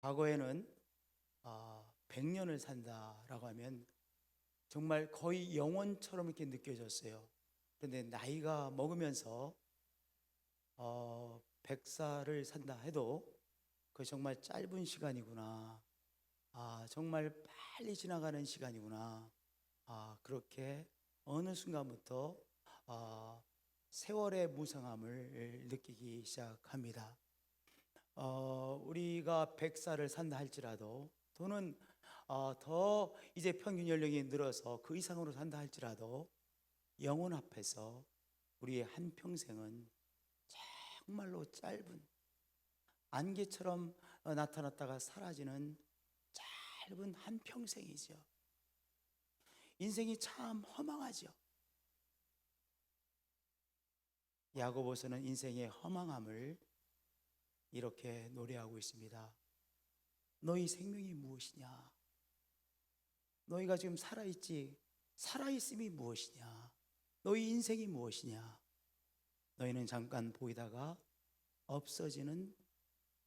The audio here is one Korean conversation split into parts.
과거에는 100년을 산다라고 하면 정말 거의 영원처럼 이렇게 느껴졌어요. 그런데 나이가 먹으면서 100살을 산다 해도 그 정말 짧은 시간이구나. 정말 빨리 지나가는 시간이구나. 그렇게 어느 순간부터 세월의 무상함을 느끼기 시작합니다. 우리가 100살을 산다 할지라도 또는 더 이제 평균 연령이 늘어서 그 이상으로 산다 할지라도 영혼 앞에서 우리의 한평생은 정말로 짧은 안개처럼 나타났다가 사라지는 짧은 한평생이죠. 인생이 참 허망하죠. 야고보서는 인생의 허망함을 이렇게 노래하고 있습니다. 너희 생명이 무엇이냐? 너희가 지금 살아있지? 살아있음이 무엇이냐? 너희 인생이 무엇이냐? 너희는 잠깐 보이다가 없어지는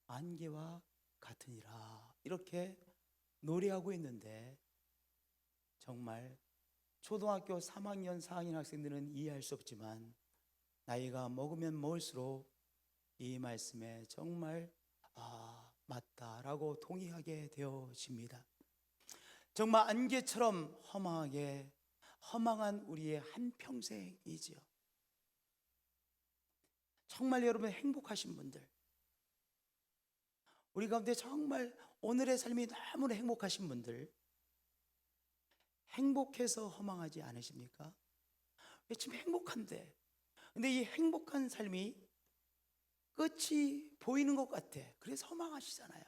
안개와 같으니라. 이렇게 노래하고 있는데 정말 초등학교 3학년, 4학년 학생들은 이해할 수 없지만 나이가 먹으면 먹을수록 이 말씀에 정말 맞다라고 동의하게 되어집니다. 정말 안개처럼 허망한 우리의 한평생이지요. 정말 여러분 행복하신 분들, 우리 가운데 정말 오늘의 삶이 너무나 행복하신 분들, 행복해서 허망하지 않으십니까? 지금 행복한데, 근데 이 행복한 삶이 끝이 보이는 것 같아. 그래서 허망하시잖아요.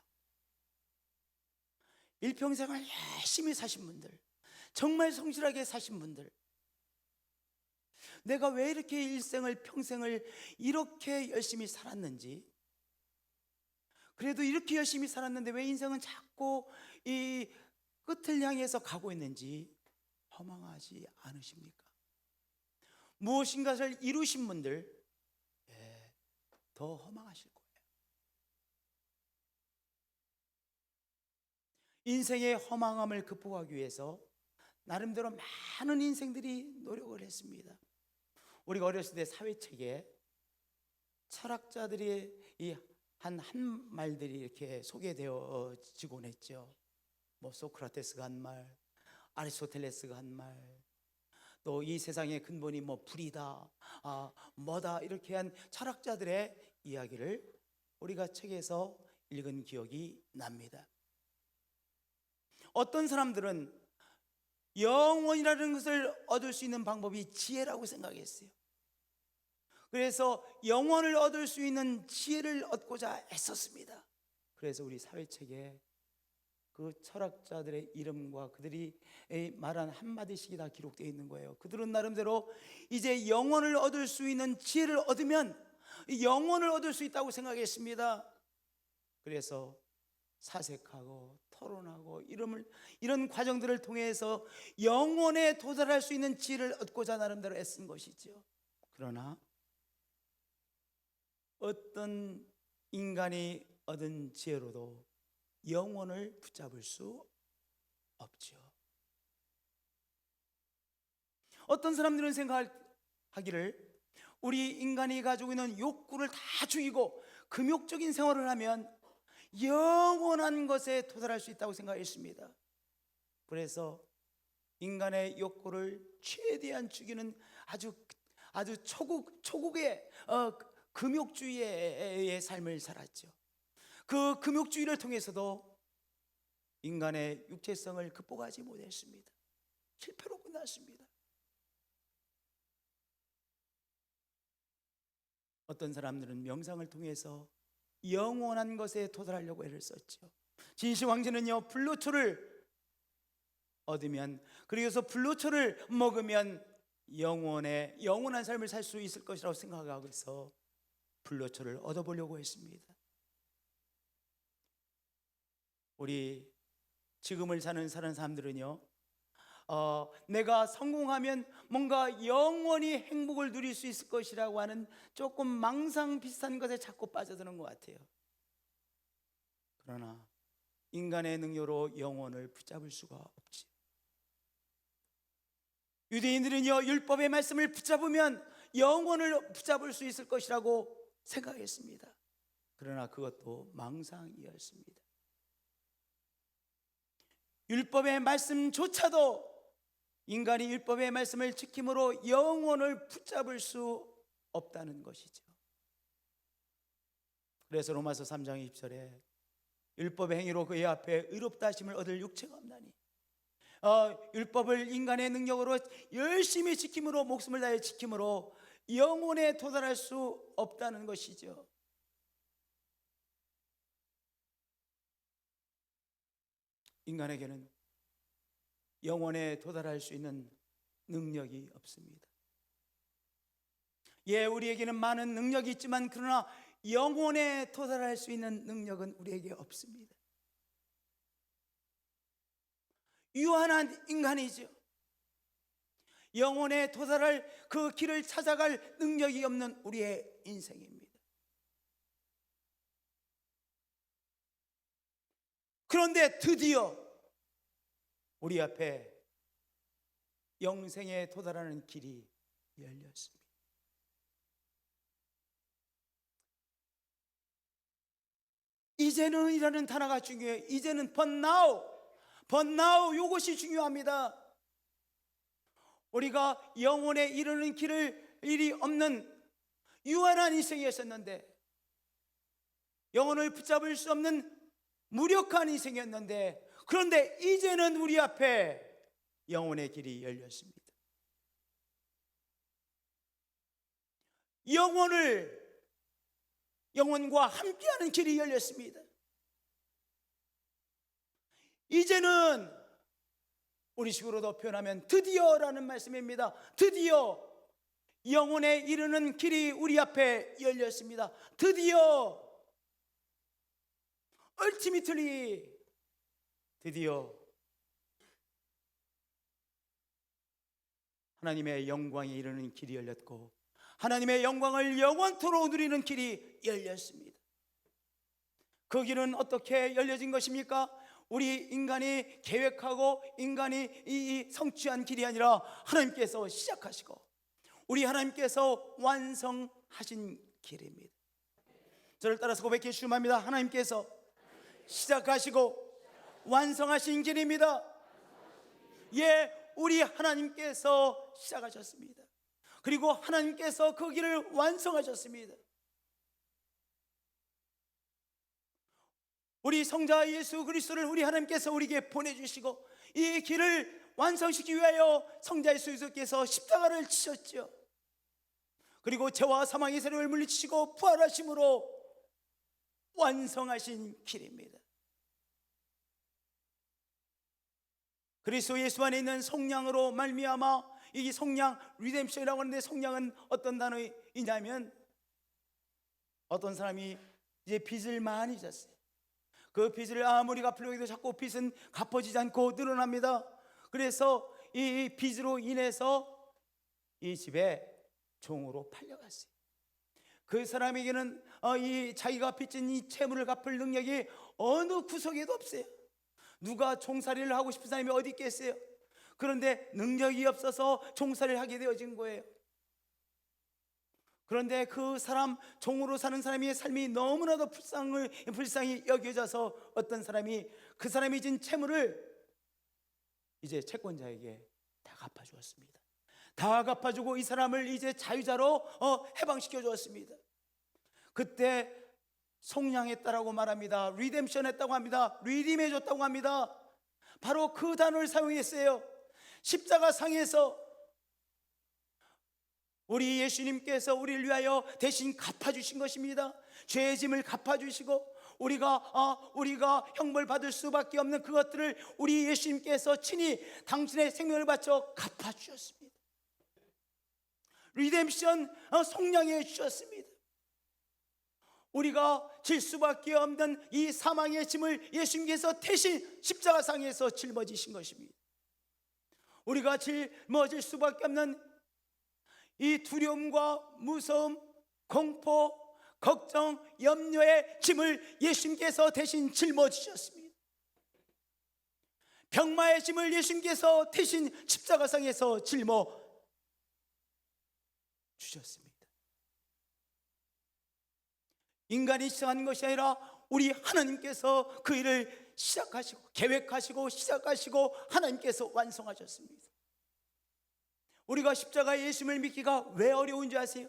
일평생을 열심히 사신 분들, 정말 성실하게 사신 분들, 내가 왜 이렇게 평생을 이렇게 열심히 살았는지, 그래도 이렇게 열심히 살았는데 왜 인생은 자꾸 이 끝을 향해서 가고 있는지 허망하지 않으십니까? 무엇인가를 이루신 분들 더 허망하실 거예요. 인생의 허망함을 극복하기 위해서 나름대로 많은 인생들이 노력을 했습니다. 우리가 어렸을 때 사회책에 철학자들이 이 한 말들이 이렇게 소개되어지곤 했죠. 뭐 소크라테스가 한 말, 아리스토텔레스가 한 말, 또 이 세상의 근본이 뭐 불이다, 뭐다, 이렇게 한 철학자들의 이야기를 우리가 책에서 읽은 기억이 납니다. 어떤 사람들은 영원이라는 것을 얻을 수 있는 방법이 지혜라고 생각했어요. 그래서 영원을 얻을 수 있는 지혜를 얻고자 애썼습니다. 그래서 우리 사회책에 그 철학자들의 이름과 그들이 말한 한마디씩이 다 기록되어 있는 거예요. 그들은 나름대로 이제 영원을 얻을 수 있는 지혜를 얻으면 영원을 얻을 수 있다고 생각했습니다. 그래서 사색하고 토론하고 이런 과정들을 통해서 영원에 도달할 수 있는 지혜를 얻고자 나름대로 애쓴 것이죠. 그러나 어떤 인간이 얻은 지혜로도 영혼을 붙잡을 수 없죠. 어떤 사람들은 생각하기를 우리 인간이 가지고 있는 욕구를 다 죽이고 금욕적인 생활을 하면 영원한 것에 도달할 수 있다고 생각했습니다. 그래서 인간의 욕구를 최대한 죽이는 아주 초국의 금욕주의의 삶을 살았죠. 그 금욕주의를 통해서도 인간의 육체성을 극복하지 못했습니다. 실패로 끝났습니다. 어떤 사람들은 명상을 통해서 영원한 것에 도달하려고 애를 썼죠. 진시 황제는요, 불로초를 얻으면, 그래서 불로초를 먹으면 영원한 삶을 살 수 있을 것이라고 생각하고 있어 불로초를 얻어보려고 했습니다. 우리 지금을 사는 사람들은요, 내가 성공하면 뭔가 영원히 행복을 누릴 수 있을 것이라고 하는 조금 망상 비슷한 것에 자꾸 빠져드는 것 같아요. 그러나 인간의 능력으로 영혼을 붙잡을 수가 없지. 유대인들은요, 율법의 말씀을 붙잡으면 영혼을 붙잡을 수 있을 것이라고 생각했습니다. 그러나 그것도 망상이었습니다. 율법의 말씀조차도 인간이 율법의 말씀을 지킴으로 영혼을 붙잡을 수 없다는 것이죠. 그래서 로마서 3장 20절에 율법의 행위로 그의 앞에 의롭다 하심을 얻을 육체가 없나니, 율법을 인간의 능력으로 열심히 지킴으로, 목숨을 다해 지킴으로 영혼에 도달할 수 없다는 것이죠. 인간에게는 영혼에 도달할 수 있는 능력이 없습니다. 예, 우리에게는 많은 능력이 있지만 그러나 영혼에 도달할 수 있는 능력은 우리에게 없습니다. 유한한 인간이죠. 영혼에 도달할 그 길을 찾아갈 능력이 없는 우리의 인생입니다. 그런데 드디어 우리 앞에 영생에 도달하는 길이 열렸습니다. 이제는 이라는 단어가 중요해요. 이제는 but now 이것이 중요합니다. 우리가 영혼에 이르는 일이 없는 유한한 인생이었었는데, 영혼을 붙잡을 수 없는 무력한 인생이었는데, 그런데 이제는 우리 앞에 영혼의 길이 열렸습니다. 영혼과 함께하는 길이 열렸습니다. 이제는 우리식으로도 표현하면 드디어라는 말씀입니다. 드디어 영혼에 이르는 길이 우리 앞에 열렸습니다. 드디어 ultimately 드디어 하나님의 영광에 이르는 길이 열렸고, 하나님의 영광을 영원토록 누리는 길이 열렸습니다. 그 길은 어떻게 열려진 것입니까? 우리 인간이 계획하고 인간이 성취한 길이 아니라 하나님께서 시작하시고 우리 하나님께서 완성하신 길입니다. 저를 따라서 고백해 주시면 합니다. 하나님께서 시작하시고 완성하신 길입니다. 예, 우리 하나님께서 시작하셨습니다. 그리고 하나님께서 그 길을 완성하셨습니다. 우리 성자 예수 그리스도를 우리 하나님께서 우리에게 보내주시고 이 길을 완성시키기 위하여 성자 예수 그리스도께서 십자가를 치셨죠. 그리고 죄와 사망의 세력을 물리치시고 부활하심으로 완성하신 길입니다. 그리스도 예수 안에 있는 성령으로 말미암아, 이 성령 리뎀션이라고 하는데, 성령은 어떤 단어이냐면, 어떤 사람이 이제 빚을 많이 졌어요. 그 빚을 아무리 갚으려고 해도 자꾸 빚은 갚아지지 않고 늘어납니다. 그래서 이 빚으로 인해서 이 집에 종으로 팔려갔어요. 그 사람에게는 이 자기가 빚진 이 채무를 갚을 능력이 어느 구석에도 없어요. 누가 종살이를 하고 싶은 사람이 어디 있겠어요? 그런데 능력이 없어서 종살이를 하게 되어진 거예요. 그런데 그 사람, 종으로 사는 사람의 삶이 너무나도 불쌍히 여겨져서 어떤 사람이 그 사람이 진 채무를 이제 채권자에게 다 갚아주었습니다. 다 갚아주고 이 사람을 이제 자유자로 해방시켜 주었습니다. 그때 속량했다라고 말합니다. 리뎀션 했다고 합니다. 리딤해 줬다고 합니다. 바로 그 단어를 사용했어요. 십자가 상에서 우리 예수님께서 우리를 위하여 대신 갚아주신 것입니다. 죄의 짐을 갚아주시고 우리가 형벌 받을 수밖에 없는 그것들을 우리 예수님께서 친히 당신의 생명을 바쳐 갚아주셨습니다. 리뎀션, 속량해 주셨습니다. 우리가 질 수밖에 없는 이 사망의 짐을 예수님께서 대신 십자가상에서 짊어지신 것입니다. 우리가 짊어질 수밖에 없는 이 두려움과 무서움, 공포, 걱정, 염려의 짐을 예수님께서 대신 짊어지셨습니다. 병마의 짐을 예수님께서 대신 십자가상에서 짊어 주셨습니다. 인간이 시작하는 것이 아니라 우리 하나님께서 그 일을 시작하시고 계획하시고 시작하시고 하나님께서 완성하셨습니다. 우리가 십자가의 예수님을 믿기가 왜 어려운지 아세요?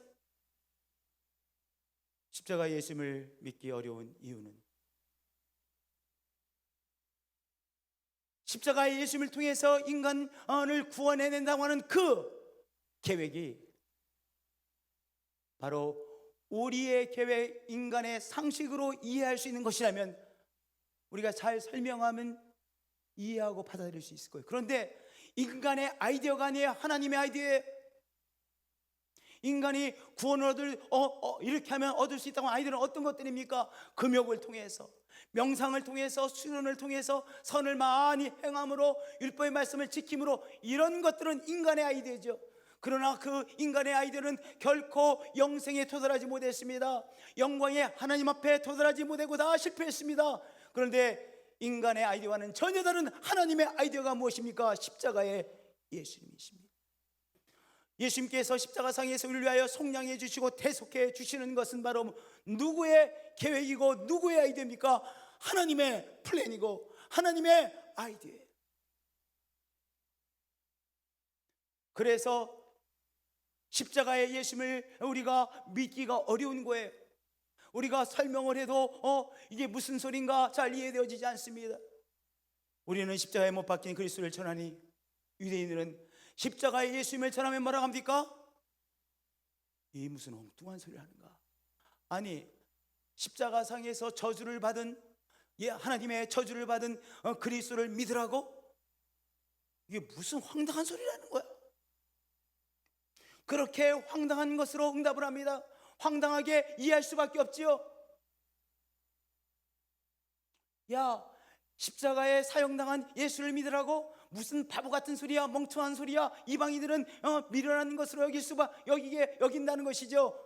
십자가의 예수님을 믿기 어려운 이유는 십자가의 예수님을 통해서 인간을 구원해낸다고 하는 그 계획이 바로 우리의 계획, 인간의 상식으로 이해할 수 있는 것이라면 우리가 잘 설명하면 이해하고 받아들일 수 있을 거예요. 그런데 인간의 아이디어가 아니에요. 하나님의 아이디어에 인간이 구원을 이렇게 하면 얻을 수 있다고 하는 아이디어는 어떤 것들입니까? 금욕을 통해서, 명상을 통해서, 수련을 통해서, 선을 많이 행함으로, 율법의 말씀을 지킴으로, 이런 것들은 인간의 아이디어죠. 그러나 그 인간의 아이디어는 결코 영생에 도달하지 못했습니다. 영광의 하나님 앞에 도달하지 못하고 다 실패했습니다. 그런데 인간의 아이디어와는 전혀 다른 하나님의 아이디어가 무엇입니까? 십자가의 예수님이십니다. 예수님께서 십자가상에서 우리를 위하여 속량해 주시고 대속해 주시는 것은 바로 누구의 계획이고 누구의 아이디어입니까? 하나님의 플랜이고 하나님의 아이디어예요. 그래서 십자가의 예수님을 우리가 믿기가 어려운 거예요. 우리가 설명을 해도 이게 무슨 소린가 잘 이해되어지지 않습니다. 우리는 십자가에 못 박힌 그리스도를 전하니 유대인들은 십자가의 예수님을 전하면 뭐라고 합니까? 이 무슨 엉뚱한 소리를 하는가? 아니, 십자가상에서 저주를 받은 하나님의 저주를 받은 그리스도를 믿으라고? 이게 무슨 황당한 소리라는 거야? 그렇게 황당한 것으로 응답을 합니다. 황당하게 이해할 수밖에 없지요. 야, 십자가에 사형당한 예수를 믿으라고? 무슨 바보 같은 소리야, 멍청한 소리야. 이방인들은 미련한 것으로 여긴다는 것이죠.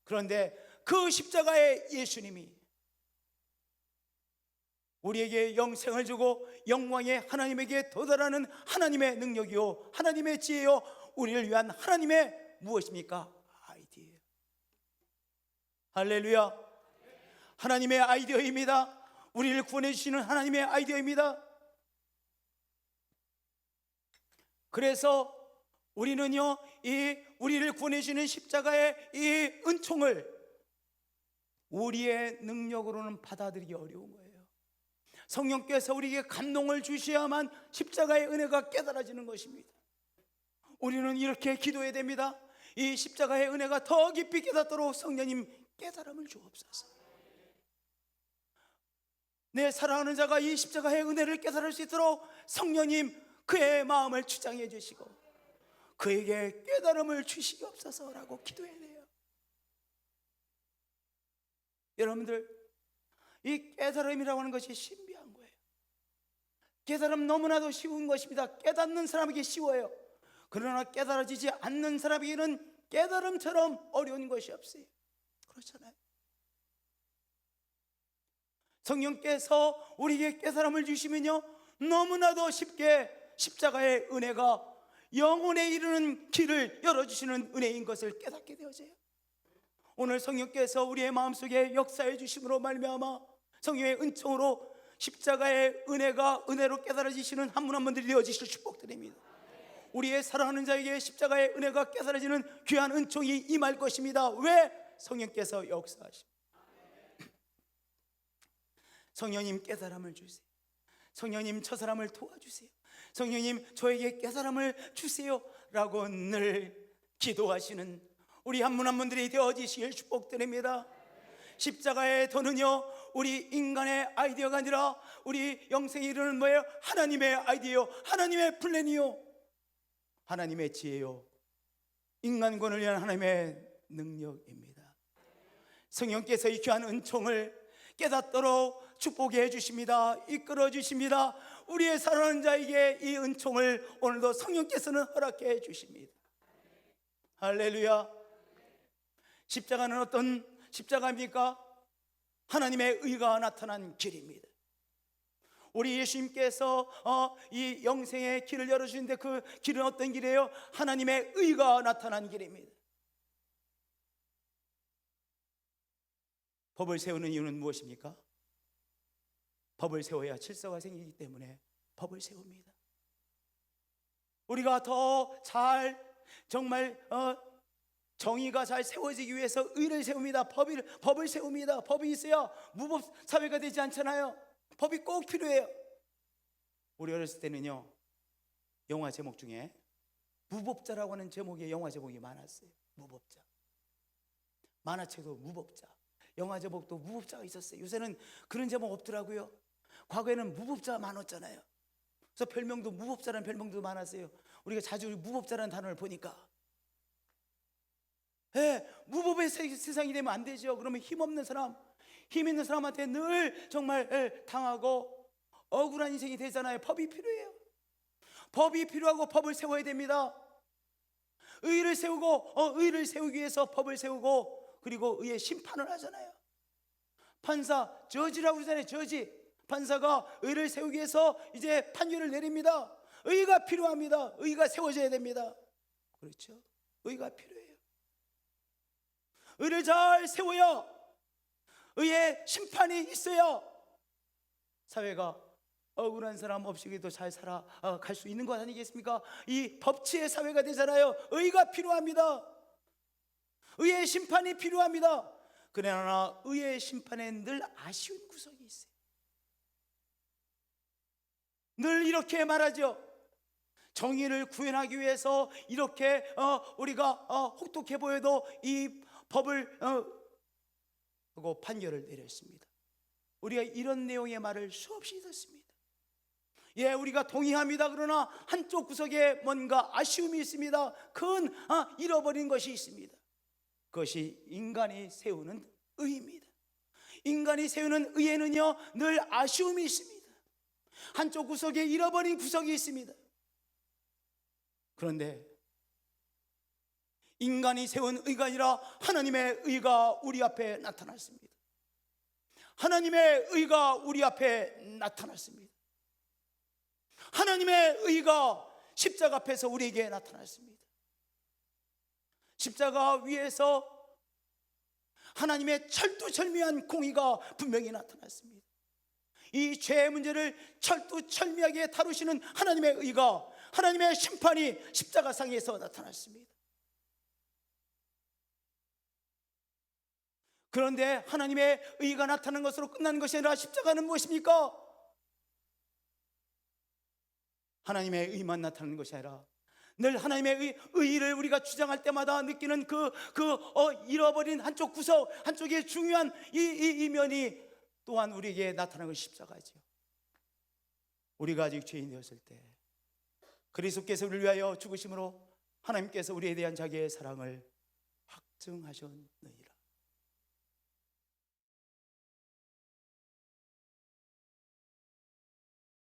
그런데 그 십자가의 예수님이 우리에게 영생을 주고 영광의 하나님에게 도달하는 하나님의 능력이요, 하나님의 지혜요, 우리를 위한 하나님의 무엇입니까? 아이디어예요. 할렐루야. 하나님의 아이디어입니다. 우리를 구원해 주시는 하나님의 아이디어입니다. 그래서 우리는요, 이 우리를 구원해 주시는 십자가의 이 은총을 우리의 능력으로는 받아들이기 어려운 거예요. 성령께서 우리에게 감동을 주셔야만 십자가의 은혜가 깨달아지는 것입니다. 우리는 이렇게 기도해야 됩니다. 이 십자가의 은혜가 더 깊이 깨닫도록 성령님 깨달음을 주옵소서. 내 사랑하는 자가 이 십자가의 은혜를 깨달을 수 있도록 성령님 그의 마음을 주장해 주시고 그에게 깨달음을 주시옵소서라고 기도해야 돼요. 여러분들, 이 깨달음이라고 하는 것이 신비한 거예요. 깨달음 너무나도 쉬운 것입니다. 깨닫는 사람에게 쉬워요. 그러나 깨달아지지 않는 사람에게는 깨달음처럼 어려운 것이 없어요. 그렇잖아요. 성령께서 우리에게 깨달음을 주시면요, 너무나도 쉽게 십자가의 은혜가 영혼에 이르는 길을 열어주시는 은혜인 것을 깨닫게 되어져요. 오늘 성령께서 우리의 마음속에 역사해 주심으로 말미암아 성령의 은총으로 십자가의 은혜가 은혜로 깨달아지시는 한 분 한 분들이 되어지실 축복드립니다. 우리의 사랑하는 자에게 십자가의 은혜가 깨달아지는 귀한 은총이 임할 것입니다. 왜? 성령께서 역사하십니다. 성령님 깨달음을 주세요. 성령님 저 사람을 도와주세요. 성령님 저에게 깨달음을 주세요 라고 늘 기도하시는 우리 한 분 한 분들이 되어지시길 축복드립니다. 십자가의 도는요, 우리 인간의 아이디어가 아니라 우리 영생에 이르는 뭐예요? 하나님의 아이디어, 하나님의 플랜이요, 하나님의 지혜요, 인간권을 위한 하나님의 능력입니다. 성령께서 이 귀한 은총을 깨닫도록 축복해 주십니다. 이끌어 주십니다. 우리의 사랑하는 자에게 이 은총을 오늘도 성령께서는 허락해 주십니다. 할렐루야. 십자가는 어떤 십자가입니까? 하나님의 의가 나타난 길입니다. 우리 예수님께서 이 영생의 길을 열어주는데 그 길은 어떤 길이에요? 하나님의 의가 나타난 길입니다. 법을 세우는 이유는 무엇입니까? 법을 세워야 질서가 생기기 때문에 법을 세웁니다. 우리가 더 잘 정말 정의가 잘 세워지기 위해서 의를 세웁니다. 법을 세웁니다. 법이 있어야 무법 사회가 되지 않잖아요. 법이 꼭 필요해요. 우리 어렸을 때는요, 영화 제목 중에 무법자라고 하는 제목의 영화 제목이 많았어요. 무법자. 만화책도 무법자, 영화 제목도 무법자가 있었어요. 요새는 그런 제목 없더라고요. 과거에는 무법자가 많았잖아요. 그래서 별명도 무법자라는 별명도 많았어요. 우리가 자주 무법자라는 단어를 보니까 무법의 세상이 되면 안 되죠. 그러면 힘없는 사람, 힘 있는 사람한테 늘 정말 당하고 억울한 인생이 되잖아요. 법이 필요해요. 법이 필요하고 법을 세워야 됩니다. 의를 세우고 의를 세우기 위해서 법을 세우고, 그리고 의의 심판을 하잖아요. 판사, 저지라고 그러잖아요. 저지. 판사가 의를 세우기 위해서 이제 판결을 내립니다. 의가 필요합니다. 의가 세워져야 됩니다. 그렇죠? 의가 필요해요. 의를 잘 세워야 의의 심판이 있어야 사회가 억울한 사람 없이도 잘 살아갈 수 있는 것 아니겠습니까? 이 법치의 사회가 되잖아요. 의가 필요합니다. 의의 심판이 필요합니다. 그러나 의의 심판에 늘 아쉬운 구석이 있어요. 늘 이렇게 말하죠. 정의를 구현하기 위해서 이렇게 우리가 혹독해 보여도 이 법을 하고 판결을 내렸습니다. 우리가 이런 내용의 말을 수없이 듣습니다. 예, 우리가 동의합니다. 그러나 한쪽 구석에 뭔가 아쉬움이 있습니다. 큰 잃어버린 것이 있습니다. 그것이 인간이 세우는 의입니다. 인간이 세우는 의에는요, 늘 아쉬움이 있습니다. 한쪽 구석에 잃어버린 구석이 있습니다. 그런데 인간이 세운 의가 아니라 하나님의 의가 우리 앞에 나타났습니다. 하나님의 의가 우리 앞에 나타났습니다. 하나님의 의가 십자가 앞에서 우리에게 나타났습니다. 십자가 위에서 하나님의 철두철미한 공의가 분명히 나타났습니다. 이 죄의 문제를 철두철미하게 다루시는 하나님의 의가, 하나님의 심판이 십자가상에서 나타났습니다. 그런데 하나님의 의가 나타난 것으로 끝나는 것이 아니라 십자가는 무엇입니까? 하나님의 의만 나타나는 것이 아니라 늘 하나님의 의를 우리가 주장할 때마다 느끼는 잃어버린 한쪽 구석, 한쪽의 중요한 이 면이 또한 우리에게 나타나는 것이 십자가죠. 우리가 아직 죄인 되었을 때 그리스도께서 우리를 위하여 죽으심으로 하나님께서 우리에 대한 자기의 사랑을 확증하셨느니라.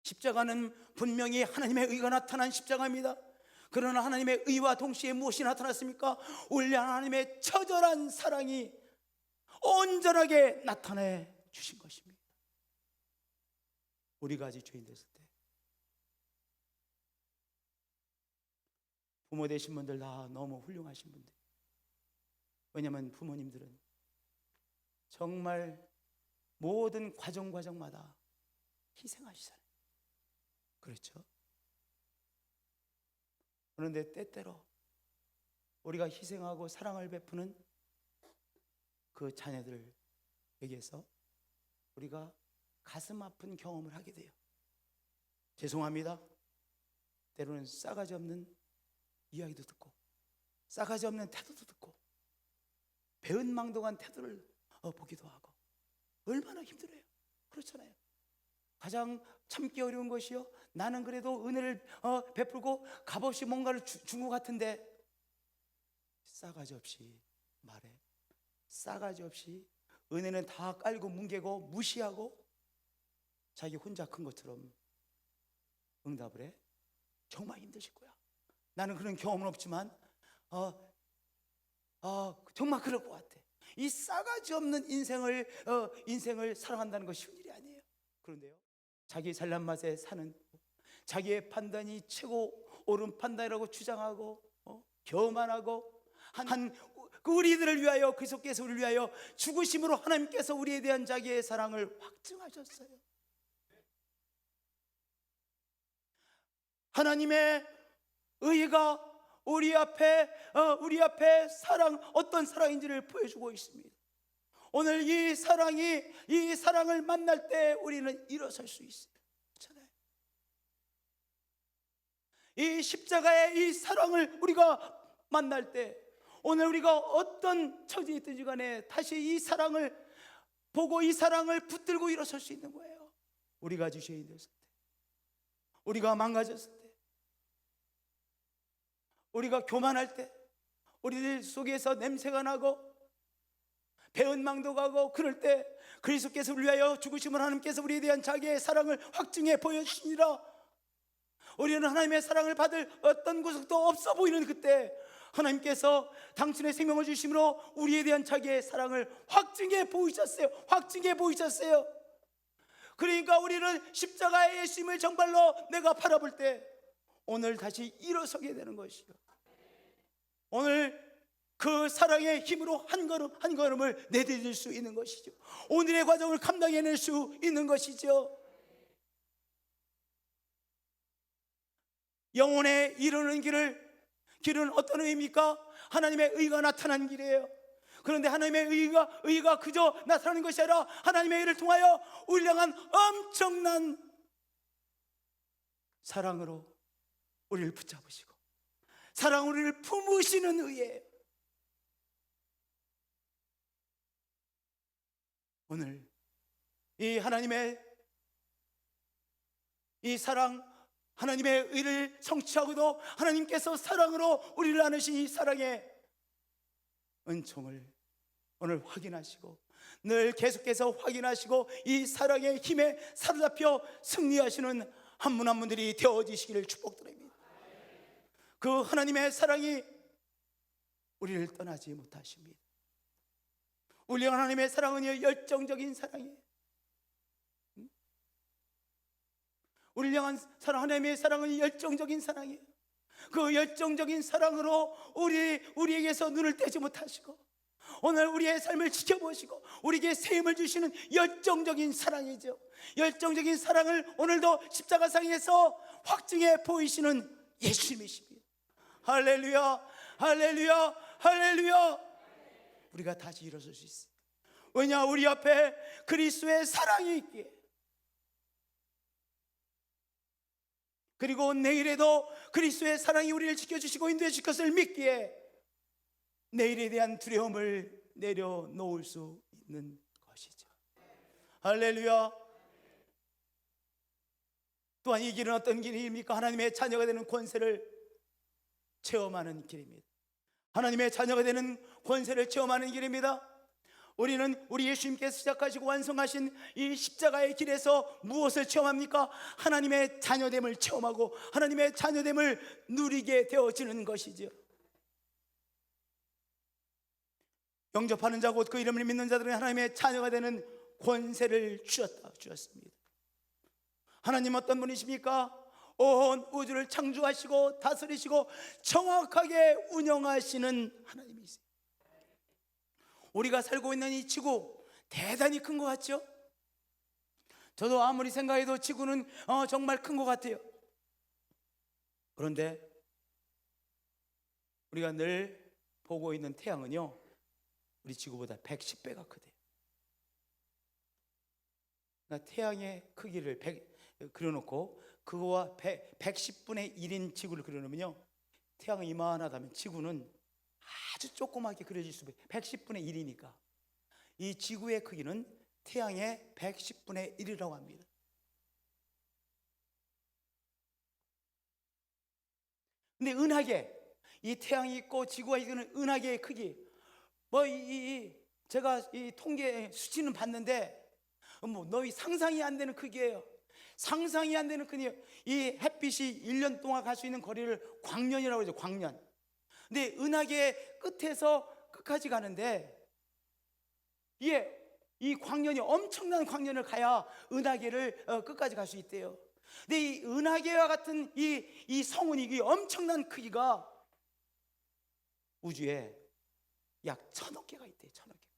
십자가는 분명히 하나님의 의가 나타난 십자가입니다. 그러나 하나님의 의와 동시에 무엇이 나타났습니까? 우리 하나님의 처절한 사랑이 온전하게 나타내 주신 것입니다. 우리가 아직 죄인 됐을 때 부모 되신 분들 다 너무 훌륭하신 분들. 왜냐하면 부모님들은 정말 모든 과정마다 희생하시잖아요. 그렇죠? 그런데 때때로 우리가 희생하고 사랑을 베푸는 그 자녀들에게서 우리가 가슴 아픈 경험을 하게 돼요. 죄송합니다. 때로는 싸가지 없는 이야기도 듣고 싸가지 없는 태도도 듣고 배은망덕한 태도를 보기도 하고 얼마나 힘들어요. 그렇잖아요. 가장 참기 어려운 것이요, 나는 그래도 은혜를 베풀고 값없이 뭔가를 준 것 같은데 싸가지 없이 말해, 싸가지 없이 은혜는 다 깔고 뭉개고 무시하고 자기 혼자 큰 것처럼 응답을 해. 정말 힘드실 거야. 나는 그런 경험은 없지만 정말 그럴 것 같아. 이 싸가지 없는 인생을 사랑한다는 것이 쉬운 일이 아니에요. 그런데요, 자기 잘난 맛에 사는, 자기의 판단이 최고 옳은 판단이라고 주장하고 교만하고 그 우리들을 위하여, 그리스도께서 우리를 위하여 죽으심으로 하나님께서 우리에 대한 자기의 사랑을 확증하셨어요. 하나님의 의가 우리 앞에 사랑, 어떤 사랑인지를 보여주고 있습니다. 오늘 이 사랑을 만날 때 우리는 일어설 수 있어요. 그렇잖아요. 이 십자가의 이 사랑을 우리가 만날 때, 오늘 우리가 어떤 처지에 있든지 간에 다시 이 사랑을 보고 이 사랑을 붙들고 일어설 수 있는 거예요. 우리가 죄인이 됐을 때, 우리가 망가졌을 때, 우리가 교만할 때, 우리들 속에서 냄새가 나고 배은망도 가고 그럴 때, 그리스도께서 우리를 위하여 죽으심을 하나님께서 우리에 대한 자기의 사랑을 확증해 보여주시니라. 우리는 하나님의 사랑을 받을 어떤 구석도 없어 보이는 그때 하나님께서 당신의 생명을 주심으로 우리에 대한 자기의 사랑을 확증해 보이셨어요. 확증해 보이셨어요. 그러니까 우리는 십자가의 예수님을 정말로 내가 바라볼 때 오늘 다시 일어서게 되는 것이요, 오늘 그 사랑의 힘으로 한 걸음 한 걸음을 내디딜 수 있는 것이죠. 오늘의 과정을 감당해낼 수 있는 것이죠. 영혼에 이르는 길은 어떤 의미입니까? 하나님의 의가 나타난 길이에요. 그런데 하나님의 의가 그저 나타나는 것이 아니라 하나님의 의를 통하여 우리를 향한 엄청난 사랑으로 우리를 붙잡으시고 사랑으로 우리를 품으시는 의예요. 오늘 이 하나님의 이 사랑, 하나님의 의를 성취하고도 하나님께서 사랑으로 우리를 안으신 이 사랑의 은총을 오늘 확인하시고 늘 계속해서 확인하시고 이 사랑의 힘에 사로잡혀 승리하시는 한 분 한 분들이 되어지시기를 축복드립니다. 그 하나님의 사랑이 우리를 떠나지 못하십니다. 우리 하나님의 사랑은 열정적인 사랑이에요. 우리를 향한 사랑, 하나님의 사랑은 열정적인 사랑이에요. 그 열정적인 사랑으로 우리에게서 눈을 떼지 못하시고 오늘 우리의 삶을 지켜보시고 우리에게 세임을 주시는 열정적인 사랑이죠. 열정적인 사랑을 오늘도 십자가상에서 확증해 보이시는 예수님이십니다. 할렐루야, 할렐루야, 할렐루야. 우리가 다시 일어설 수 있어요. 왜냐? 우리 앞에 그리스도의 사랑이 있기에, 그리고 내일에도 그리스도의 사랑이 우리를 지켜주시고 인도해 주실 것을 믿기에 내일에 대한 두려움을 내려놓을 수 있는 것이죠. 할렐루야. 또한 이 길은 어떤 길입니까? 하나님의 자녀가 되는 권세를 체험하는 길입니다. 하나님의 자녀가 되는 권세를 체험하는 길입니다. 우리는 우리 예수님께서 시작하시고 완성하신 이 십자가의 길에서 무엇을 체험합니까? 하나님의 자녀됨을 체험하고 하나님의 자녀됨을 누리게 되어지는 것이죠. 영접하는 자 곧 그 이름을 믿는 자들은 하나님의 자녀가 되는 권세를 주셨습니다. 하나님 어떤 분이십니까? 온 우주를 창조하시고 다스리시고 정확하게 운영하시는 하나님이세요. 우리가 살고 있는 이 지구 대단히 큰 것 같죠? 저도 아무리 생각해도 지구는 정말 큰 것 같아요. 그런데 우리가 늘 보고 있는 태양은요, 우리 지구보다 110배가 크대요. 그러니까 태양의 크기를 그려놓고 그거와 110분의 1인 지구를 그려놓으면요, 태양이 이만하다면 지구는 아주 조그맣게 그려질 수 있어요. 110분의 1이니까 이 지구의 크기는 태양의 110분의 1이라고 합니다. 근데 은하계, 이 태양이 있고 지구가 있는 은하계의 크기, 제가 이 통계 수치는 봤는데 너희 상상이 안 되는 크기예요. 상상이 안 되는 크기예요. 이 햇빛이 1년 동안 갈 수 있는 거리를 광년이라고 그러죠. 광년. 근데 은하계의 끝에서 끝까지 가는데 이게 이 광년이 엄청난 광년을 가야 은하계를 끝까지 갈 수 있대요. 근데 이 은하계와 같은 이 성운이, 이 엄청난 크기가 우주에 약 1000억 개가 있대요. 1000억 개.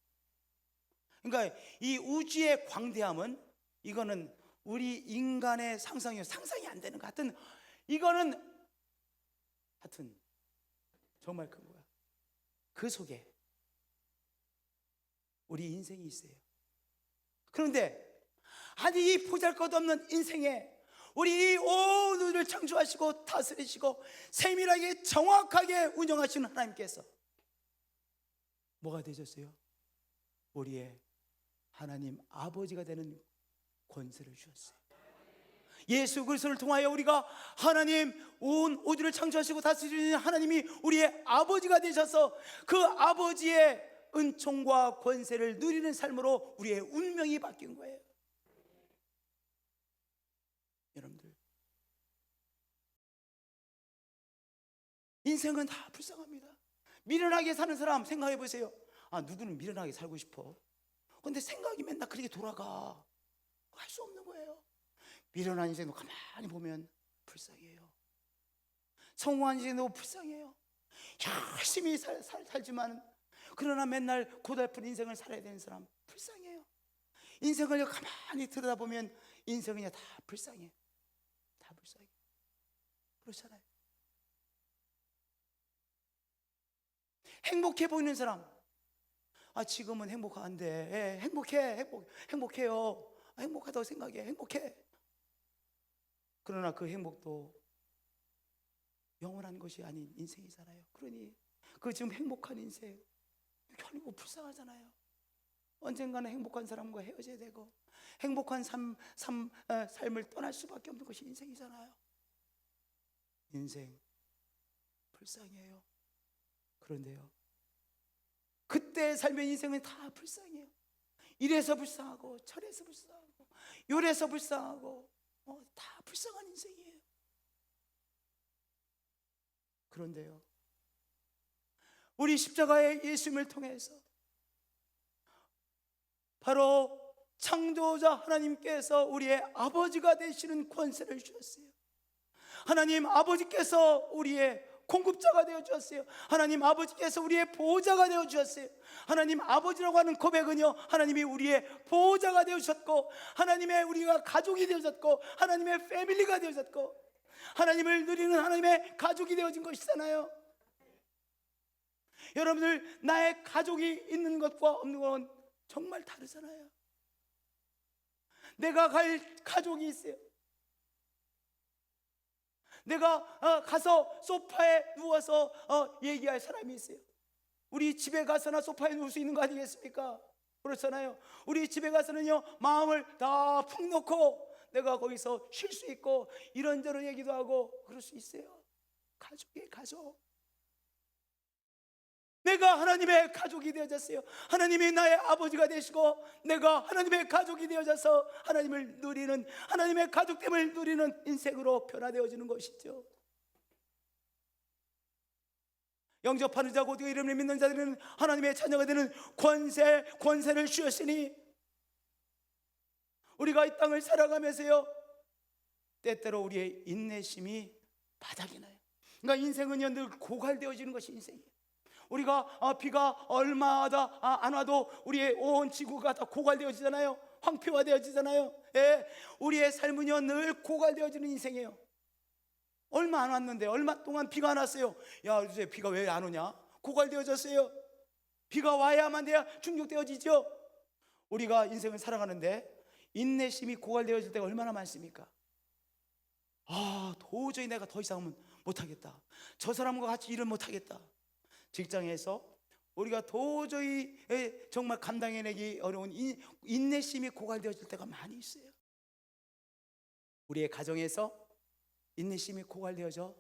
그러니까 이 우주의 광대함은, 이거는 우리 인간의 상상이 안 되는 것 같은, 이거는 하여튼 정말 큰 거야. 그 속에 우리 인생이 있어요. 그런데 아니 이 보잘것없는 인생에 우리 이 온 우주를 창조하시고 다스리시고 세밀하게 정확하게 운영하시는 하나님께서 뭐가 되셨어요? 우리의 하나님 아버지가 되는 권세를 주셨어요. 예수 그리스도를 통하여 우리가 하나님 온 우주를 창조하시고 다스리는 하나님이 우리의 아버지가 되셔서 그 아버지의 은총과 권세를 누리는 삶으로 우리의 운명이 바뀐 거예요. 여러분들, 인생은 다 불쌍합니다. 미련하게 사는 사람 생각해 보세요. 아, 누구는 미련하게 살고 싶어. 근데 생각이 맨날 그렇게 돌아가. 할 수 없는 거예요. 미련한 인생도 가만히 보면 불쌍해요. 성공한 인생도 불쌍해요. 열심히 살지만 그러나 맨날 고달픈 인생을 살아야 되는 사람 불쌍해요. 인생을 가만히 들여다보면 인생은 그냥 다 불쌍해. 다 불쌍해. 그렇잖아요. 행복해 보이는 사람, 아 지금은 행복한데, 행복해요. 행복하다고 생각해. 행복해. 그러나 그 행복도 영원한 것이 아닌 인생이잖아요. 그러니 그 지금 행복한 인생 결국 불쌍하잖아요. 언젠가는 행복한 사람과 헤어져야 되고 행복한 삶을 떠날 수밖에 없는 것이 인생이잖아요. 인생 불쌍해요. 그런데요, 그때 삶의 인생은 다 불쌍해요. 이래서 불쌍하고 저래서 불쌍하고 요래서 불쌍하고 다 불쌍한 인생이에요. 그런데요, 우리 십자가의 예수님을 통해서 바로 창조자 하나님께서 우리의 아버지가 되시는 권세를 주셨어요. 하나님 아버지께서 우리의 공급자가 되어 주셨어요. 하나님 아버지께서 우리의 보호자가 되어 주셨어요. 하나님 아버지라고 하는 고백은요, 하나님이 우리의 보호자가 되어 주셨고, 하나님의 우리가 가족이 되어 주셨고, 하나님의 패밀리가 되어 주셨고, 하나님을 누리는 하나님의 가족이 되어진 것이잖아요. 여러분들, 나의 가족이 있는 것과 없는 건 정말 다르잖아요. 내가 갈 가족이 있어요. 내가 가서 소파에 누워서 얘기할 사람이 있어요. 우리 집에 가서나 소파에 누울 수 있는 거 아니겠습니까? 그렇잖아요. 우리 집에 가서는요, 마음을 다 푹 놓고 내가 거기서 쉴 수 있고 이런저런 얘기도 하고 그럴 수 있어요. 가족이에요, 가족. 내가 하나님의 가족이 되어졌어요. 하나님이 나의 아버지가 되시고 내가 하나님의 가족이 되어져서 하나님을 누리는, 하나님의 가족됨을 누리는 인생으로 변화되어지는 것이죠. 영접하는 자 곧 이름을 믿는 자들은 하나님의 자녀가 되는 권세를 주셨으니, 우리가 이 땅을 살아가면서요, 때때로 우리의 인내심이 바닥이 나요. 그러니까 인생은요, 늘 고갈되어지는 것이 인생이에요. 우리가 비가 얼마나 안 와도 우리의 온 지구가 다 고갈되어지잖아요. 황폐화되어지잖아요. 예, 우리의 삶은요, 늘 고갈되어지는 인생이에요. 얼마 안 왔는데, 얼마 동안 비가 안 왔어요. 야, 요새 비가 왜 안 오냐? 고갈되어졌어요. 비가 와야만 돼야 충족되어지죠. 우리가 인생을 살아가는데 인내심이 고갈되어질 때가 얼마나 많습니까? 아, 도저히 내가 더 이상은 못하겠다. 저 사람과 같이 일을 못하겠다. 직장에서 우리가 도저히 정말 감당해내기 어려운 인내심이 고갈되어질 때가 많이 있어요. 우리의 가정에서 인내심이 고갈되어져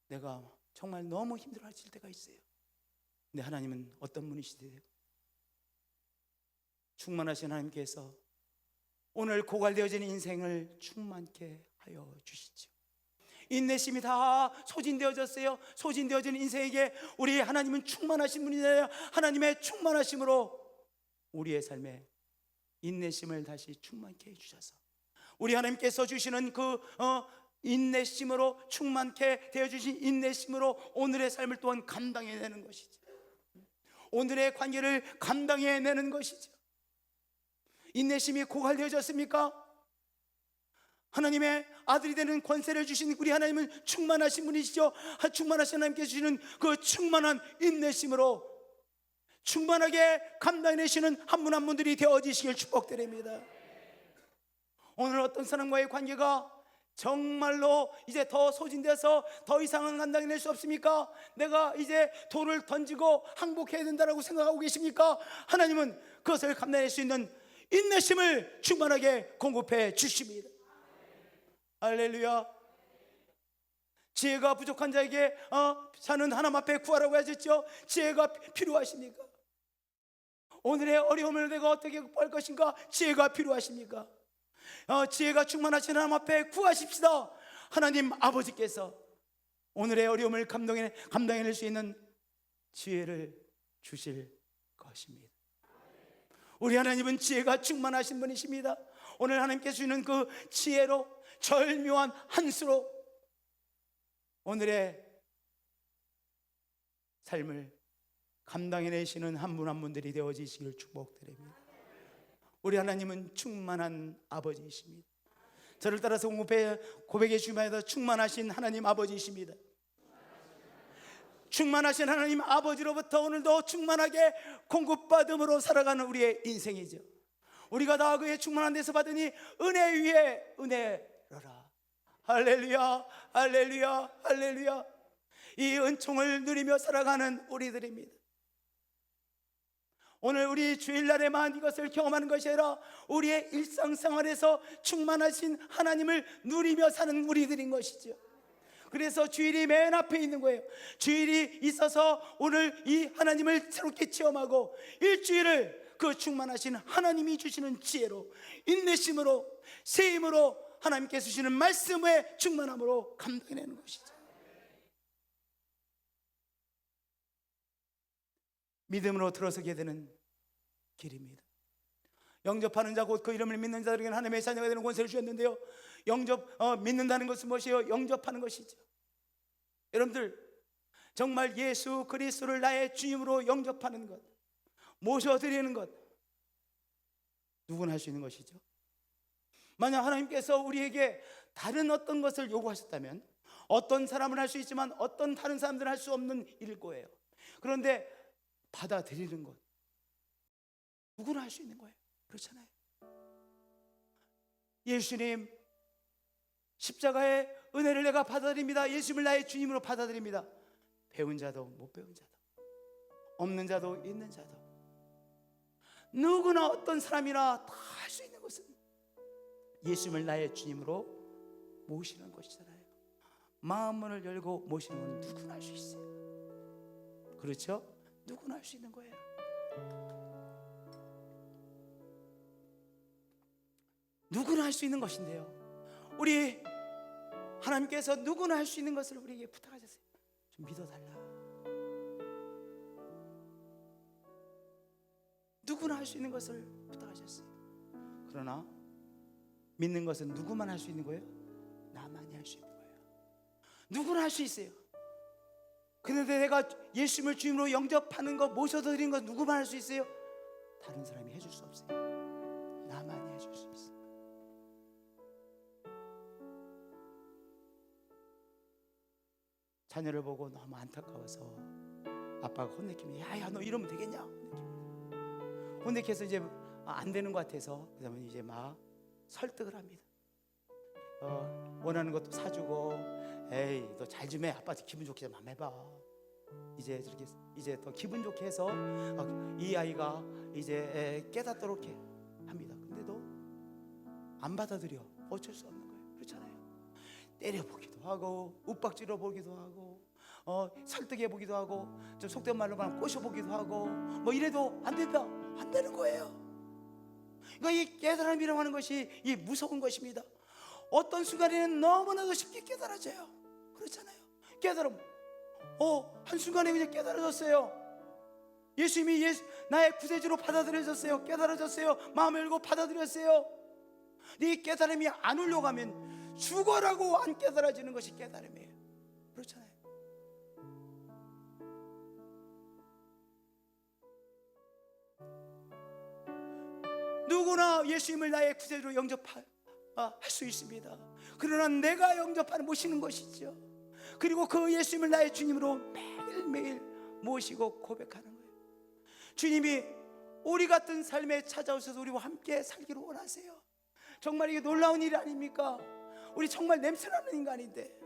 내가 정말 너무 힘들어할 때가 있어요. 근데 하나님은 어떤 분이시세요? 충만하신 하나님께서 오늘 고갈되어진 인생을 충만케 하여 주시죠. 인내심이 다 소진되어졌어요. 소진되어진 인생에게 우리 하나님은 충만하신 분이잖아요. 하나님의 충만하심으로 우리의 삶에 인내심을 다시 충만케 해주셔서 우리 하나님께서 주시는 그 인내심으로 충만케 되어주신 인내심으로 오늘의 삶을 또한 감당해내는 것이죠. 오늘의 관계를 감당해내는 것이죠. 인내심이 고갈되어졌습니까? 하나님의 아들이 되는 권세를 주신 우리 하나님은 충만하신 분이시죠. 충만하신 하나님께서 주시는 그 충만한 인내심으로 충만하게 감당해내시는 한 분 한 분들이 되어지시길 축복드립니다. 오늘 어떤 사람과의 관계가 정말로 이제 더 소진돼서 더 이상은 감당해낼 수 없습니까? 내가 이제 돌을 던지고 항복해야 된다고 생각하고 계십니까? 하나님은 그것을 감당할 수 있는 인내심을 충만하게 공급해 주십니다. 할렐루야. 지혜가 부족한 자에게 사는 하나님 앞에 구하라고 하셨죠. 지혜가 필요하십니까? 오늘의 어려움을 내가 어떻게 극복할 것인가? 지혜가 필요하십니까? 지혜가 충만하신 하나님 앞에 구하십시다. 하나님 아버지께서 오늘의 어려움을 감당해낼 수 있는 지혜를 주실 것입니다. 우리 하나님은 지혜가 충만하신 분이십니다. 오늘 하나님께서 주시는 그 지혜로 절묘한 한 수로 오늘의 삶을 감당해내시는 한 분 한 분들이 되어지시길 축복드립니다. 우리 하나님은 충만한 아버지이십니다. 저를 따라서 고백해 주시면서 충만하신 하나님 아버지이십니다. 충만하신 하나님 아버지로부터 오늘도 충만하게 공급받음으로 살아가는 우리의 인생이죠. 우리가 다 그의 충만한 데서 받으니 은혜 위에 은혜로라. 할렐루야, 할렐루야, 할렐루야. 이 은총을 누리며 살아가는 우리들입니다. 오늘 우리 주일날에만 이것을 경험하는 것이 아니라 우리의 일상생활에서 충만하신 하나님을 누리며 사는 우리들인 것이죠. 그래서 주일이 맨 앞에 있는 거예요. 주일이 있어서 오늘 이 하나님을 새롭게 체험하고 일주일을 그 충만하신 하나님이 주시는 지혜로, 인내심으로, 세임으로, 하나님께서 주시는 말씀의 충만함으로 감당해내는 것이죠. 믿음으로 들어서게 되는 길입니다. 영접하는 자 곧 그 이름을 믿는 자들에게는 하나님의 자녀가 되는 권세를 주셨는데요, 믿는다는 것은 무엇이에요? 영접하는 것이죠. 여러분들 정말 예수 그리스도를 나의 주님으로 영접하는 것, 모셔드리는 것, 누구나 할 수 있는 것이죠. 만약 하나님께서 우리에게 다른 어떤 것을 요구하셨다면 어떤 사람은 할 수 있지만 어떤 다른 사람들은 할 수 없는 일일 거예요. 그런데 받아들이는 것, 누구나 할 수 있는 거예요. 그렇잖아요. 예수님 십자가의 은혜를 내가 받아들입니다. 예수님을 나의 주님으로 받아들입니다. 배운 자도 못 배운 자도, 없는 자도 있는 자도, 누구나 어떤 사람이나 다 할 수 있는 것은 예수님을 나의 주님으로 모시는 것이잖아요. 마음문을 열고 모시는 건 누구나 할 수 있어요. 그렇죠? 누구나 할 수 있는 거예요. 누구나 할 수 있는 것인데요, 우리 하나님께서 누구나 할 수 있는 것을 우리에게 부탁하셨어요. 좀 믿어달라. 누구나 할 수 있는 것을 부탁하셨어요. 그러나 믿는 것은 누구만 할 수 있는 거예요? 나만이 할 수 있는 거예요. 누구나 할 수 있어요. 그런데 내가 예수님을 주님으로 영접하는 것, 모셔드리는 것 누구만 할 수 있어요? 다른 사람이 해줄 수 없어요. 나만이 해줄 수 있어요. 자녀를 보고 너무 안타까워서 아빠가 혼내키면, 야야 너 이러면 되겠냐? 혼내켜서 이제 안 되는 것 같아서 그다음에 이제 막 설득을 합니다. 원하는 것도 사주고, 에이 너 잘 좀 해, 아빠한테 기분 좋게 좀 한번 해봐. 이제 저렇게 이제 더 기분 좋게 해서 이 아이가 이제 깨닫도록 합니다. 근데도 안 받아들여. 어쩔 수 없는 거예요. 그렇잖아요. 때려보기도 하고, 윽박질러 보기도 하고, 설득해 보기도 하고, 좀 속된 말로 말하면 꼬셔보기도 하고, 뭐 이래도 안 된다, 안 되는 거예요. 그러니까 이 깨달음이라고 하는 것이 이 무서운 것입니다. 어떤 순간에는 너무나도 쉽게 깨달아져요. 그렇잖아요. 깨달음, 한순간에 그냥 깨달아졌어요. 예수님이 나의 구세주로 받아들여졌어요. 깨달아졌어요. 마음을 열고 받아들였어요. 네 깨달음이 안 올려가면 죽어라고 안 깨달아지는 것이 깨달음이에요. 그렇잖아요. 누구나 예수님을 나의 구세주로 영접할 수 있습니다. 그러나 내가 영접하는 모시는 것이죠. 그리고 그 예수님을 나의 주님으로 매일매일 모시고 고백하는 거예요. 주님이 우리 같은 삶에 찾아오셔서 우리와 함께 살기를 원하세요. 정말 이게 놀라운 일 아닙니까? 우리 정말 냄새나는 인간인데,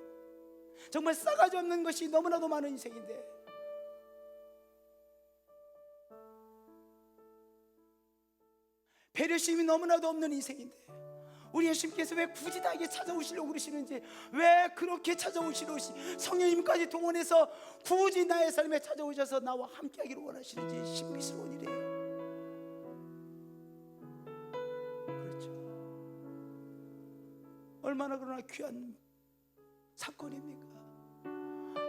정말 싸가지 없는 것이 너무나도 많은 인생인데, 배려심이 너무나도 없는 인생인데, 우리 예수님께서 왜 굳이 나에게 찾아오시려고 그러시는지, 왜 그렇게 찾아오시려고 성령님까지 동원해서 굳이 나의 삶에 찾아오셔서 나와 함께하기를 원하시는지 신비스러운 일이에요. 그렇죠. 얼마나 그러나 귀한 사건입니까?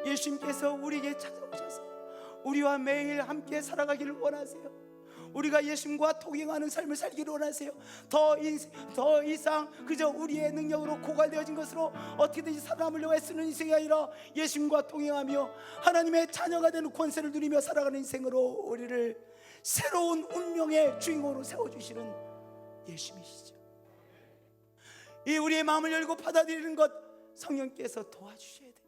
예수님께서 우리에게 찾아오셔서 우리와 매일 함께 살아가기를 원하세요. 우리가 예수님과 동행하는 삶을 살기를 원하세요. 더 이상 그저 우리의 능력으로 고갈되어진 것으로 어떻게든지 살아남으려고 애쓰는 인생이 아니라 예수님과 동행하며 하나님의 자녀가 되는 권세를 누리며 살아가는 인생으로 우리를 새로운 운명의 주인공으로 세워주시는 예수님이시죠. 이 우리의 마음을 열고 받아들이는 것 성령께서 도와주셔야 돼요.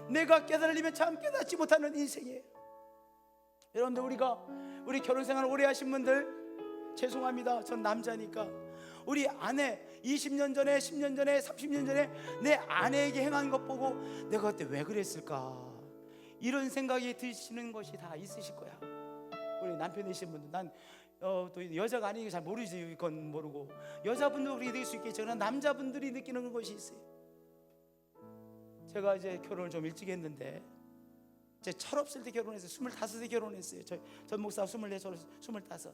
내가 깨달으려면 참 깨닫지 못하는 인생이에요. 여러분들, 우리 결혼생활 오래 하신 분들 죄송합니다. 전 남자니까 우리 아내 20년 전에 10년 전에 30년 전에 내 아내에게 행한 것 보고 내가 그때 왜 그랬을까, 이런 생각이 드시는 것이 다 있으실 거야. 우리 남편 되신 분들, 난 또 여자가 아니니까 잘 모르지. 이건 모르고 여자분도 그렇게 될 수 있겠죠. 그러나 남자분들이 느끼는 것이 있어요. 제가 이제 결혼을 좀 일찍 했는데, 제 철없을 때 결혼했어요. 25에 결혼했어요. 전 목사 24, 저 25.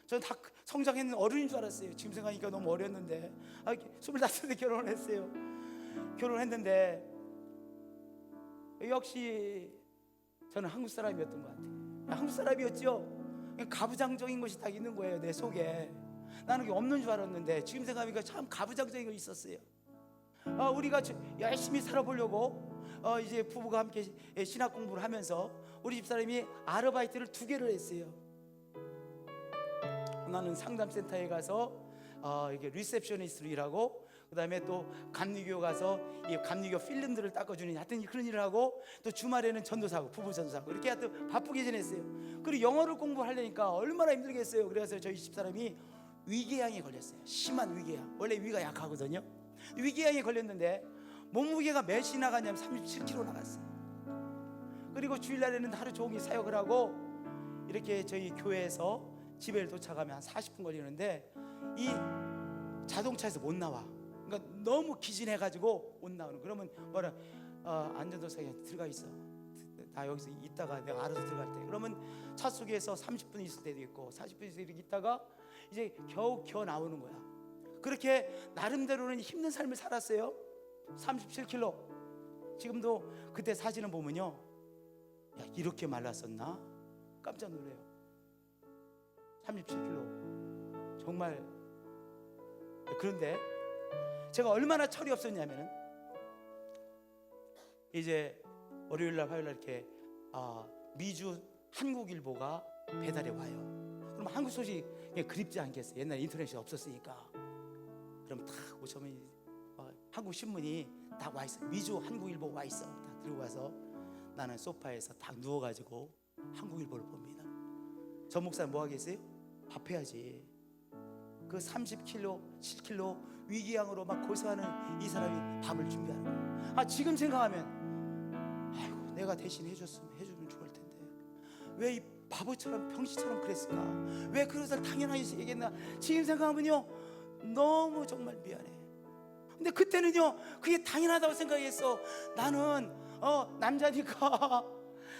전 다 성장했는 어른인 줄 알았어요. 지금 생각하니까 너무 어렸는데 25에 결혼했어요. 결혼했는데 역시 저는 한국 사람이었던 것 같아요. 한국 사람이었죠. 가부장적인 것이 딱 있는 거예요, 내 속에. 나는 그게 없는 줄 알았는데 지금 생각하니까 참 가부장적인 거 있었어요. 우리가 열심히 살아보려고 이제 부부가 함께 신학 공부를 하면서 우리 집사람이 아르바이트를 2개를 했어요. 하나는 상담센터에 가서 이게 리셉셔니스트로 일하고, 그 다음에 또 감리교 가서 이 감리교 필름들을 닦아주는, 하여튼 그런 일을 하고, 또 주말에는 전도사고, 부부 전도사고, 이렇게 하여튼 바쁘게 지냈어요. 그리고 영어를 공부하려니까 얼마나 힘들겠어요. 그래서 저희 집사람이 위궤양에 걸렸어요. 심한 위궤양. 원래 위가 약하거든요. 위궤양에 걸렸는데 몸무게가 몇이 나가냐면 37kg 나갔어요. 그리고 주일날에는 하루 종일 사역을 하고 이렇게 저희 교회에서 집에 도착하면 한 40분 걸리는데 이 자동차에서 못 나와. 그러니까 너무 기진해가지고 못 나오는. 그러면 뭐라 안전도사에 들어가 있어. 나 여기서 있다가 내가 알아서 들어갈 때. 그러면 차 속에서 30분 있을 때도 있고 40분 있을 때도 있다가 이제 겨우 나오는 거야. 그렇게 나름대로는 힘든 삶을 살았어요. 37kg. 지금도 그때 사진을 보면요, 야, 이렇게 말랐었나? 깜짝 놀래요. 37kg. 정말. 그런데 제가 얼마나 철이 없었냐면은, 이제 월요일날 화요일날 이렇게 미주 한국일보가 배달에 와요. 그럼 한국 소식 그립지 않겠어요? 옛날 인터넷이 없었으니까. 그럼 딱 오시면 한국 신문이 딱 와 있어. 미주 한국일보 와 있어. 딱 들고 와서 나는 소파에서 딱 누워가지고 한국일보를 봅니다. 전 목사님 뭐 하겠어요? 밥 해야지. 그 30kg, 7kg 위궤양으로 막 고생하는 이 사람이 밥을 준비하는 거예요. 지금 생각하면 아이고, 내가 대신 해주면 좋을 텐데 왜 이 바보처럼 병신처럼 그랬을까? 왜 그것을 당연하게 얘기했나? 지금 생각하면요, 너무 정말 미안해. 근데 그때는요, 그게 당연하다고 생각했어. 나는 남자니까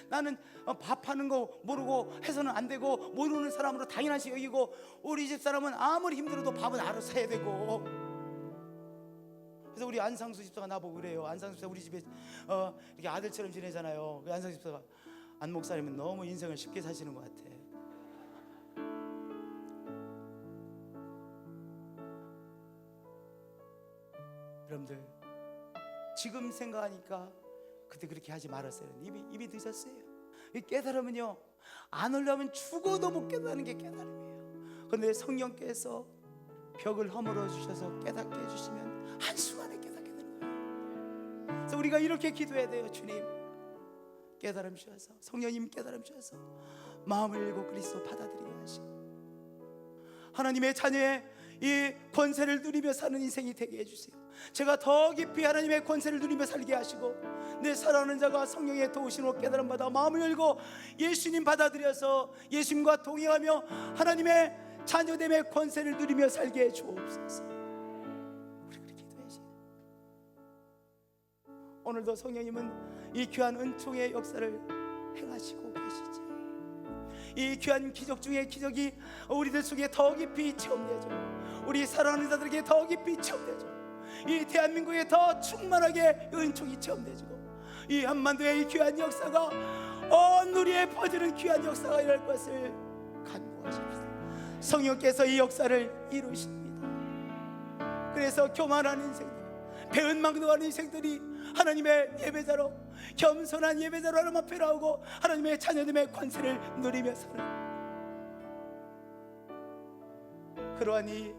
나는 밥하는 거 모르고 해서는 안 되고 모르는 사람으로 당연하시 여기고, 우리 집 사람은 아무리 힘들어도 밥은 알아서 해야 되고. 그래서 우리 안상수 집사가 나보고 그래요. 안상수 집사 우리 집에 이렇게 아들처럼 지내잖아요. 그 안상수 집사가 안 목사님은 너무 인생을 쉽게 사시는 것 같아. 여러분들, 지금 생각하니까 그때 그렇게 하지 말았어요. 이미 늦었어요. 이 깨달음은요, 안 오려면 죽어도 못 깨닫는 게 깨달음이에요. 그런데 성령께서 벽을 허물어 주셔서 깨닫게 해주시면 한순간에 깨닫게 되는 거예요. 그래서 우리가 이렇게 기도해야 돼요. 주님, 깨달음 주셔서, 성령님 깨달음 주셔서 마음을 열고 그리스도 받아들이게 하시고 하나님의 자녀의 이 권세를 누리며 사는 인생이 되게 해주세요. 제가 더 깊이 하나님의 권세를 누리며 살게 하시고 내 사랑하는 자가 성령의 도우심으로 깨달음 받아 마음을 열고 예수님 받아들여서 예수님과 동행하며 하나님의 자녀됨의 권세를 누리며 살게 해 주옵소서. 우리 그렇게 기도해야지. 오늘도 성령님은 이 귀한 은총의 역사를 행하시고 계시죠. 이 귀한 기적 중에 기적이 우리들 속에 더 깊이 체험되죠. 우리 사랑하는 자들에게 더 깊이 체험되죠. 이 대한민국에 더 충만하게 은총이 체험되죠. 이 한반도의 이 귀한 역사가 온 누리에 퍼지는 귀한 역사가 일어날 것을 간구하십시오. 성령께서 이 역사를 이루십니다. 그래서 교만한 인생들, 배은망덕한 인생들이 하나님의 예배자로, 겸손한 예배자로 하나님 앞에 나오고 하나님의 자녀됨의 권세를 누리며 사는, 그러하니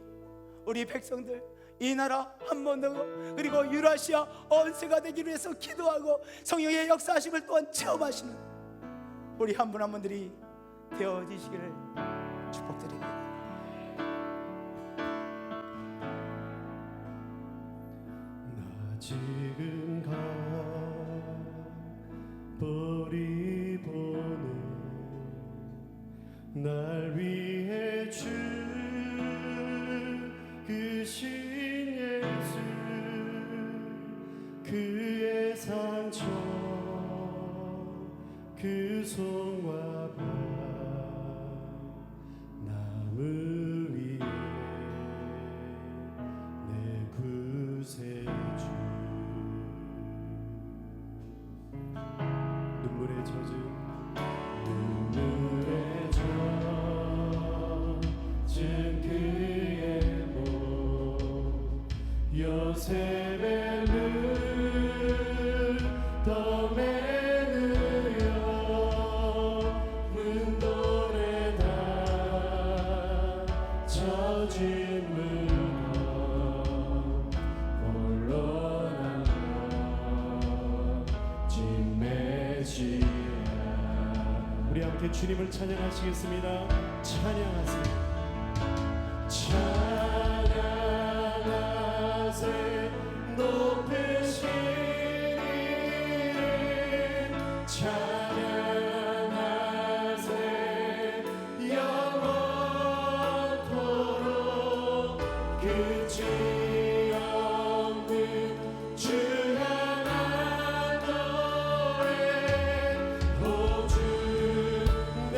우리 백성들 이 나라 한 번 더 그리고 유라시아 언세가 되기를 위해서 기도하고 성령의 역사하심을 또한 체험하시는 우리 한 분 한 분들이 되어지시기를 축복드립니다. 나 지금 가버리 보는 날 위해 죽으신 예수, 그의 상처 그 손과 발 나무 위에 내 구세주, 눈물에 젖은 그의 몸 요셉의 눈떠 매느여 문돌에 다 젖은 물건 홀로 남아 진매시야. 우리 함께 주님을 찬양하시겠습니다. 찬양하세요. 찬양하세 높으신 이름, 찬양하세 영원토록 끝이 없는 주 향한 노래, 오 주 내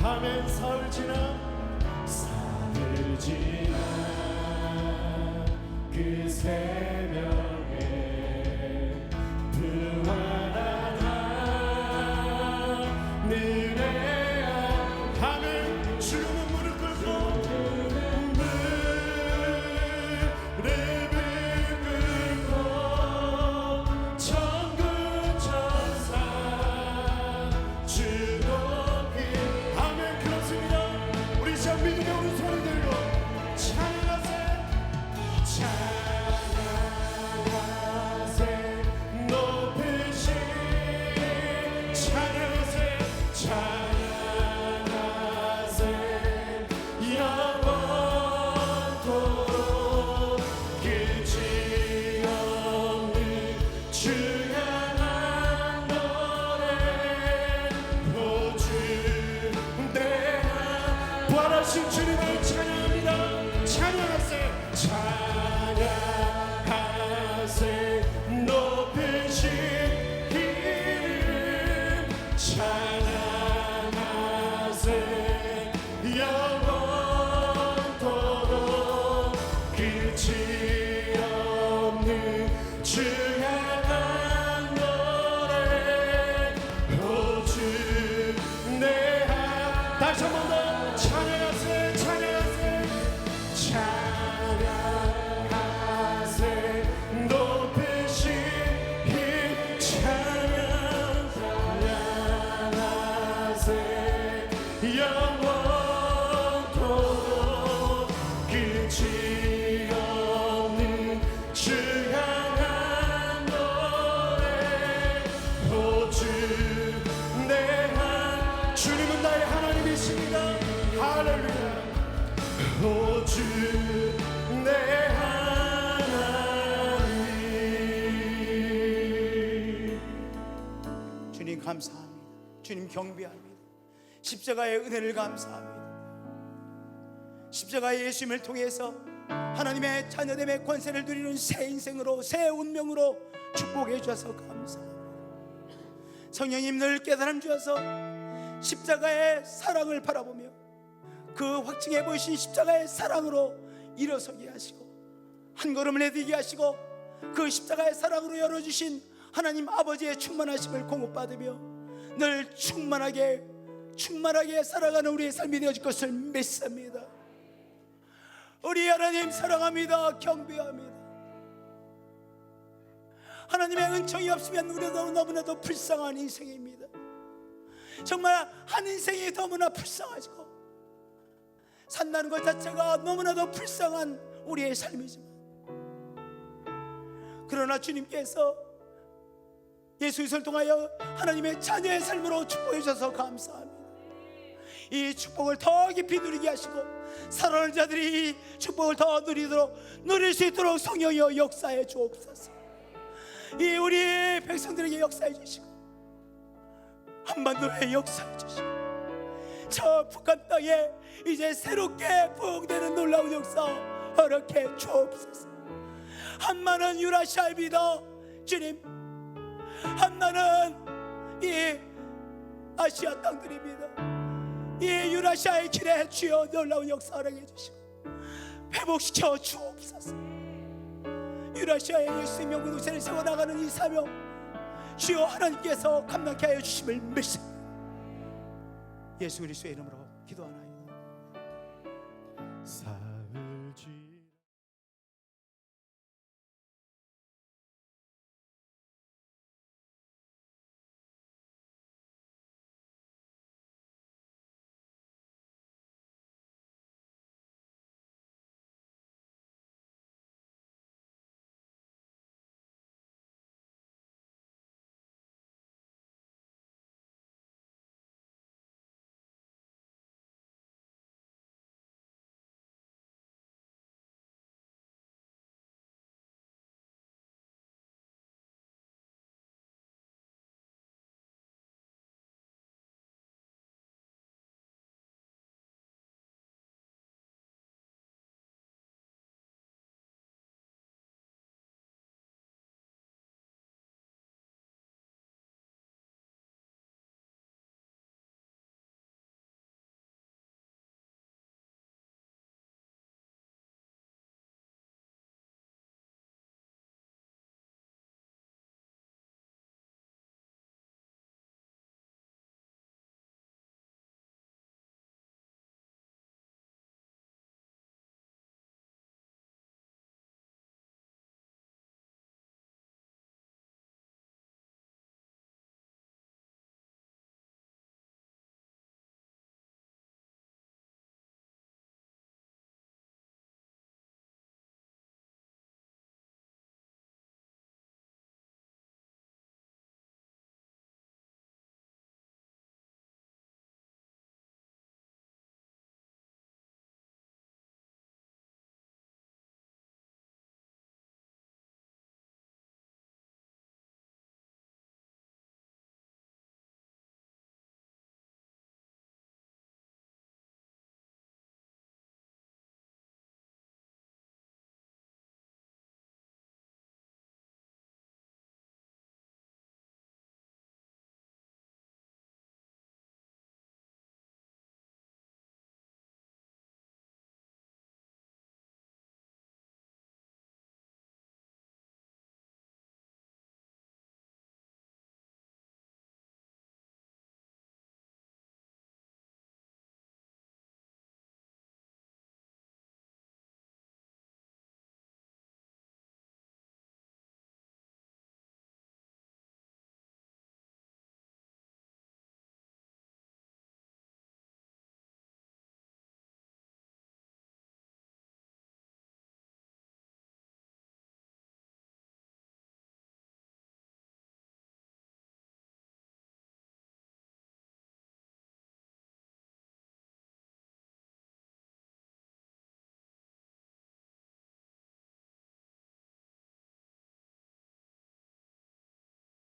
하면 사흘 지나 그 새벽에 부활한 하늘의 하늘 주는 무릎 꿇고 무릎을 꿇고 천군 천사 주 높이 하면 그렇습니다. 끝이 없는 주 향한 노래 오주 내 하 다시 한 번 더 찬양하세 찬양하세 찬양하세 높으신 힘 찬양하세 영원토록 끝이 없는 주 향한 노래 오주 내 하 주님은 나의 하나님이십니다. 할렐루야 오주 내 하나님. 주님 감사합니다. 주님 경배합니다. 십자가의 은혜를 감사합니다. 십자가의 예수님을 통해서 하나님의 자녀됨의 권세를 누리는 새 인생으로 새 운명으로 축복해 주셔서 감사합니다. 성령님 늘 깨달음 주셔서 십자가의 사랑을 바라보며 그 확증해 보이신 십자가의 사랑으로 일어서게 하시고 한 걸음을 내디게 하시고 그 십자가의 사랑으로 열어주신 하나님 아버지의 충만하심을 공급받으며 늘 충만하게 살아가는 우리의 삶이 되어질 것을 믿습니다. 우리 하나님 사랑합니다. 경배합니다. 하나님의 은총이 없으면 우리도 너무나도 불쌍한 인생입니다. 정말 한 인생이 너무나 불쌍하시고 산다는 것 자체가 너무나도 불쌍한 우리의 삶이지만 그러나 주님께서 예수 그리스도를 통하여 하나님의 자녀의 삶으로 축복해 주셔서 감사합니다. 이 축복을 더 깊이 누리게 하시고 사랑하는 자들이 이 축복을 더 누릴 수 있도록 성령이여 역사해 주옵소서. 이 우리 백성들에게 역사해 주시고 한반도에 역사해 주시고 저 북한 땅에 이제 새롭게 부흥되는 놀라운 역사 허락해 주옵소서. 한마는 유라시아입니다. 주님 한나는 이 아시아 땅들입니다. 이 유라시아의 길에 주여 놀라운 역사 허락해 주시고 회복시켜 주옵소서. 유라시아의 예수의 명분으로 세워나가는 이 사명 주여 하나님께서 감당케 하여 주심을 믿습니다. 예수 그리스도의 이름으로 기도하나